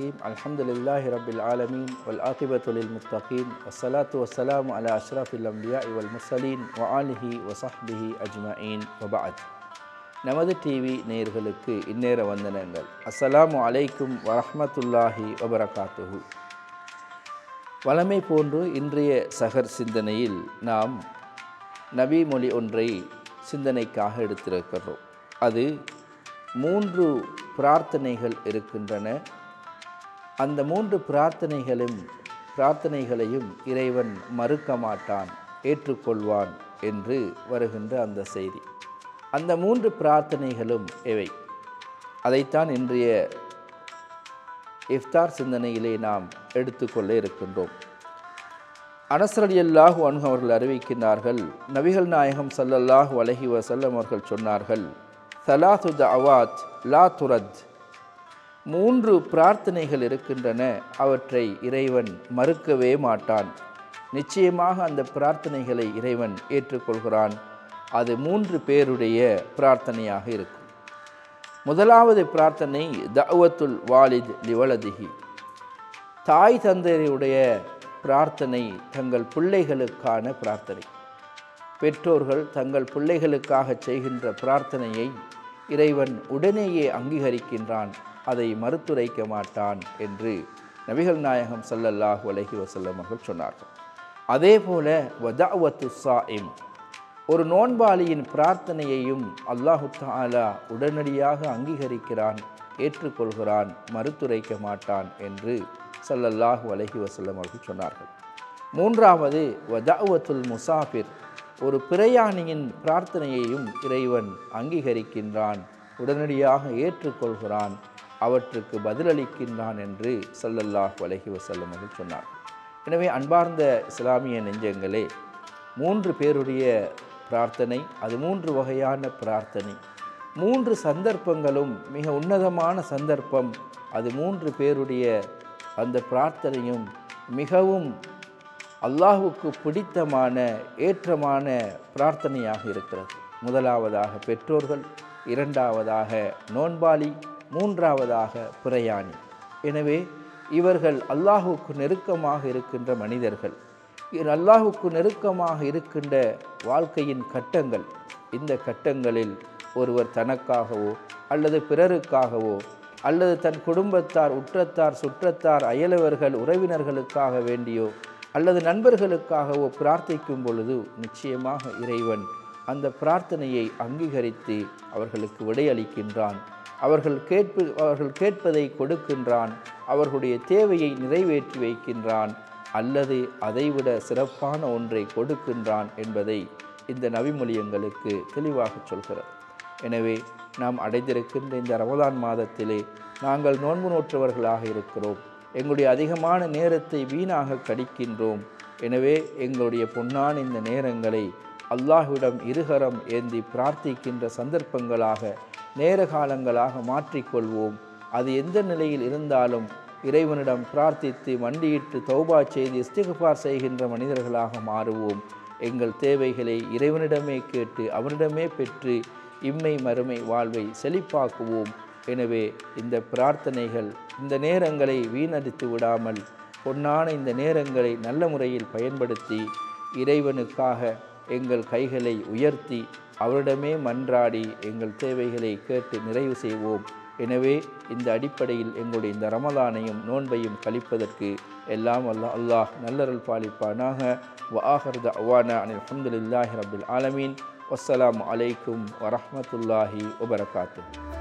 الرحيم الحمد لله رب العالمين والعاقبة للمتقين والصلاة والسلام على أشرف الأنبياء والمرسلين وآله وصحبه أجمعين وبعد. நமது டிவி நேயர்களுக்கு இந்நேர வந்தனங்கள். அஸ்ஸலாமு அலைக்கும் வரஹ்மத்துல்லாஹி வபரகாத்துஹு. வழமை போன்று இன்றைய சஹர் சிந்தனையில் நாம் நபி மொழி ஒன்றை சிந்தனைக்காக எடுத்திருக்கிறோம். அது 3 பிரார்த்தனைகள் இருக்கின்றன. அந்த 3 பிரார்த்தனைகளையும் இறைவன் மறுக்க மாட்டான், ஏற்றுக்கொள்வான் என்று வருகின்ற அந்த செய்தி. அந்த 3 பிரார்த்தனைகளும் எவை? அதைத்தான் இன்றைய இஃப்தார் சிந்தனையிலே நாம் எடுத்துக்கொள்ள இருக்கின்றோம். அனஸ் ரலியல்லாஹு அன்ஹு அவர்கள் அறிவிக்கின்றார்கள், நபிகள் நாயகம் ஸல்லல்லாஹு அலைஹி வஸல்லம் அவர்கள் சொன்னார்கள், ஸலாத்து தஅவாத் லா துரத். 3 பிரார்த்தனைகள் இருக்கின்றன, அவற்றை இறைவன் மறுக்கவே மாட்டான். நிச்சயமாக அந்த பிரார்த்தனைகளை இறைவன் ஏற்றுக்கொள்கிறான். அது 3 பேருடைய பிரார்த்தனையாக இருக்கும். முதலாவது பிரார்த்தனை தஅவத்துல் வாலித் லிவலதிஹி. தாய் தந்தையுடைய பிரார்த்தனை தங்கள் பிள்ளைகளுக்கான பிரார்த்தனை. பெற்றோர்கள் தங்கள் பிள்ளைகளுக்காக செய்கின்ற பிரார்த்தனையை இறைவன் உடனேயே அங்கீகரிக்கின்றான், அதை மறுத்துரைக்க மாட்டான் என்று நபிகள் நாயகம் ஸல்லல்லாஹு அலைஹி வஸல்லம் அவர்கள் சொன்னார்கள். அதே போல வதஅவத்து ஸாயிம், ஒரு நோன்பாளியின் பிரார்த்தனையையும் அல்லாஹு தஆலா உடனடியாக அங்கீகரிக்கிறான், ஏற்றுக்கொள்கிறான், மறுத்துரைக்க மாட்டான் என்று ஸல்லல்லாஹு அலைஹி வஸல்லம் அவர்கள் சொன்னார்கள். மூன்றாவது வதஅவத்துல் முசாஃபிர், ஒரு பிரயாணியின் பிரார்த்தனையையும் இறைவன் அங்கீகரிக்கின்றான், உடனடியாக ஏற்றுக்கொள்கிறான், அவற்றுக்கு பதிலளிக்கின்றான் என்று ஸல்லல்லாஹு அலைஹி வஸல்லம் அவர்கள் சொன்னார். எனவே அன்பார்ந்த இஸ்லாமிய நெஞ்சங்களே, 3 பேருடைய பிரார்த்தனை, அது 3 வகையான பிரார்த்தனை. 3 சந்தர்ப்பங்களும் மிக உன்னதமான சந்தர்ப்பம். அது 3 பேருடைய அந்த பிரார்த்தனையும் மிகவும் அல்லாஹுக்கு பிடித்தமான ஏற்றமான பிரார்த்தனையாக இருக்கிறது. முதலாவதாக பெற்றோர்கள், இரண்டாவதாக நோன்பாளி, மூன்றாவதாக பிரயாணி. எனவே இவர்கள் அல்லாஹுக்கு நெருக்கமாக இருக்கின்ற மனிதர்கள். அல்லாஹுக்கு நெருக்கமாக இருக்கின்ற வாழ்க்கையின் கட்டங்கள். இந்த கட்டங்களில் ஒருவர் தனக்காகவோ அல்லது பிறருக்காகவோ அல்லது தன் குடும்பத்தார், உற்றத்தார், சுற்றத்தார், அயலவர்கள், உறவினர்களுக்காக வேண்டியோ அல்லது நண்பர்களுக்காகவோ பிரார்த்திக்கும் பொழுது நிச்சயமாக இறைவன் அந்த பிரார்த்தனையை அங்கீகரித்து அவர்களுக்கு விடையளிக்கின்றான். அவர்கள் கேட்பதை கொடுக்கின்றான், அவர்களுடைய தேவையை நிறைவேற்றி வைக்கின்றான், அல்லது அதைவிட சிறப்பான ஒன்றை கொடுக்கின்றான் என்பதை இந்த நபிமொழியங்களுக்கு தெளிவாக சொல்கிறது. எனவே நாம் அடைந்திருக்கின்ற இந்த ரமலான் மாதத்திலே நாங்கள் நோன்பு நோற்றவர்களாக இருக்கிறோம். எங்களுடைய அதிகமான நேரத்தை வீணாக கழிக்கின்றோம். எனவே எங்களுடைய பொன்னான இந்த நேரங்களை அல்லாஹ்விடம் இருகரம் ஏந்தி பிரார்த்திக்கின்ற சந்தர்ப்பங்களாக, நேர காலங்களாக மாற்றிக்கொள்வோம். அது எந்த நிலையில் இருந்தாலும் இறைவனிடம் பிரார்த்தித்து மண்டியிட்டு தௌபா செய்து இஸ்திக்ஃபார் செய்கின்ற மனிதர்களாக மாறுவோம். எங்கள் தேவைகளை இறைவனிடமே கேட்டு அவனிடமே பெற்று இம்மை மறுமை வாழ்வை செழிப்பாக்குவோம். எனவே இந்த பிரார்த்தனைகள், இந்த நேரங்களை வீணடித்து விடாமல் பொன்னான இந்த நேரங்களை நல்ல முறையில் பயன்படுத்தி இறைவனுக்காக எங்கள் கைகளை உயர்த்தி அவரிடமே மன்றாடி எங்கள் தேவைகளை கேட்டு நிறைவு செய்வோம். எனவே இந்த அடிப்படையில் எங்களுடைய இந்த ரமலானையும் நோன்பையும் கழிப்பதற்கு எல்லாம் அல்லாஹ் நல்லருள் பாலிப்பானாக. வஆஹிரு தஅவானா அனில் ஹம்துலில்லாஹி ரப்பில் ஆலமீன். வஸ்ஸலாமு அலைக்கும் வரஹ்மத்துல்லாஹி வபரகாத்துஹு.